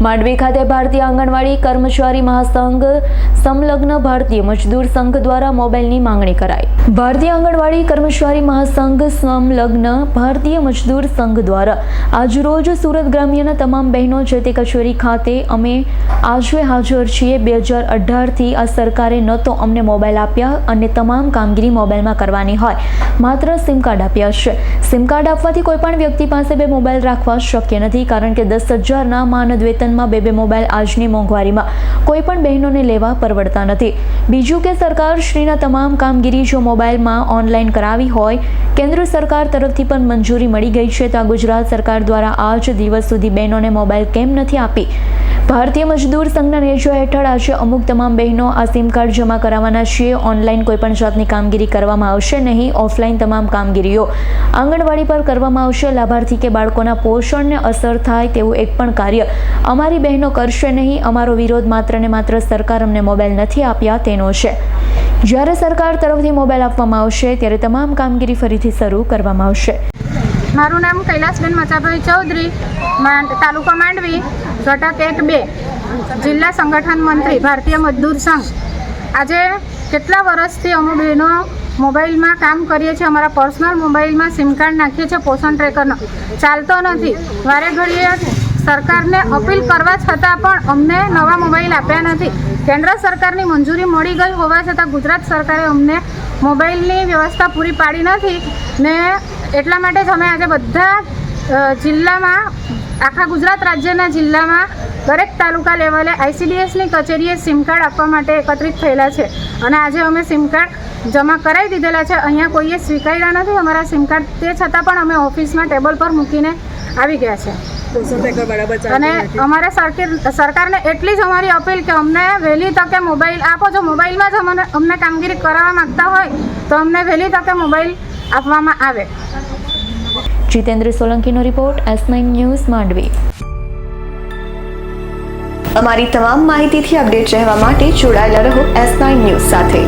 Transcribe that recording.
માંડવી ખાતે ભારતીય આંગણવાડી કર્મચારી મહાસંઘ સંલગ્ન ભારતીય મજદૂર સંઘ દ્વારા મોબાઈલની માંગણી કરાઈ। ભારતીય આંગણવાડી કર્મચારી મહાસંઘ સંલગ્ન ભારતીય મજદૂર સંઘ દ્વારા આજરોજ સુરત ગ્રામ્યના તમામ બહેનો જે તે કચેરી ખાતે અમે આજે હાજર છીએ। 2018થી આ સરકારે ન તો અમને મોબાઈલ આપ્યા અને તમામ કામગીરી મોબાઈલમાં કરવાની હોય, માત્ર સિમ કાર્ડ આપ્યા છે। સિમ કાર્ડ આપવાથી કોઈ પણ વ્યક્તિ પાસે બે મોબાઈલ રાખવા શક્ય નથી, કારણ કે 10,000ના માનદ વેતનમાં બે મોબાઈલ આજની મોંઘવારીમાં કોઈ પણ બહેનોને લેવા પરવડતા નથી। બીજું કે સરકારશ્રીના તમામ કામગીરી જો મોબાઈલમાં ઓનલાઈન કરાવી હોય, કેન્દ્ર સરકાર તરફથી પણ મંજૂરી મળી ગઈ છે, તો ગુજરાત સરકાર દ્વારા આજ દિવસ સુધી બહેનોને મોબાઈલ કેમ નથી આપી? ભારતીય મજદૂર સંઘના નેજા હેઠળ આજે અમુક તમામ બહેનો આ સિમ કાર્ડ જમા કરાવવાના છીએ। ઓનલાઈન કોઈપણ જાતની કામગીરી કરવામાં આવશે નહીં, ઓફલાઈન તમામ કામગીરીઓ આંગણવાડી પર કરવામાં આવશે। લાભાર્થી કે બાળકોના પોષણને અસર થાય તેવું એક પણ કાર્ય અમારી બહેનો કરશે નહીં। અમારો વિરોધ માત્ર ને માત્ર સરકાર અમને મોબાઈલ નથી આપ્યા તેનો છે। જ્યારે સરકાર તરફથી મોબાઈલ આપવામાં આવશે ત્યારે તમામ કામગીરી ફરીથી શરૂ કરવામાં આવશે। મારું નામ કૈલાસબેન મચાભાઈ ચૌધરી, તાલુકા માંડવી, ઘટક 1-2, જિલ્લા સંગઠન મંત્રી, ભારતીય મજદૂર સંઘ। આજે કેટલા વર્ષથી અમે બહેનો મોબાઈલમાં કામ કરીએ છીએ, અમારા પર્સનલ મોબાઈલમાં સિમ કાર્ડ નાખીએ છીએ, પોષણ ટ્રેકરનો ચાલતો નથી। વારે ઘડીએ સરકારને અપીલ કરવા છતાં પણ અમને નવા મોબાઈલ આપ્યા નથી। કેન્દ્ર સરકારની મંજૂરી મળી ગઈ હોવા છતાં ગુજરાત સરકારે અમને મોબાઈલની વ્યવસ્થા પૂરી પાડી નથી ને એટલા માટે જ અમે આજે બધા જિલ્લામાં, આખા ગુજરાત રાજ્યના જિલ્લામાં દરેક તાલુકા લેવલે ICDSની કચેરીએ સિમ કાર્ડ આપવા માટે એકત્રિત થયેલા છે અને આજે અમે સિમ કાર્ડ જમા કરાવી દીધેલા છે। અહીંયા કોઈએ સ્વીકાર્યા નથી અમારા સિમ કાર્ડ, તે છતાં પણ અમે ઓફિસમાં ટેબલ પર મૂકીને આવી ગયા છે। અને અમારે સરકારને એટલી જ અમારી અપીલ કે અમને વહેલી તકે મોબાઈલ આપો। જો મોબાઈલમાં જ અમને કામગીરી કરાવવા માગતા હોય તો અમને વહેલી તકે મોબાઈલ આપવામાં આવે। જીતેન્દ્ર સોલંકીનો રિપોર્ટ, S9 ન્યૂઝ, માંડવી। અમારી તમામ માહિતીથી અપડેટ રહેવા માટે જોડાયેલા રહો S9 ન્યૂઝ સાથે।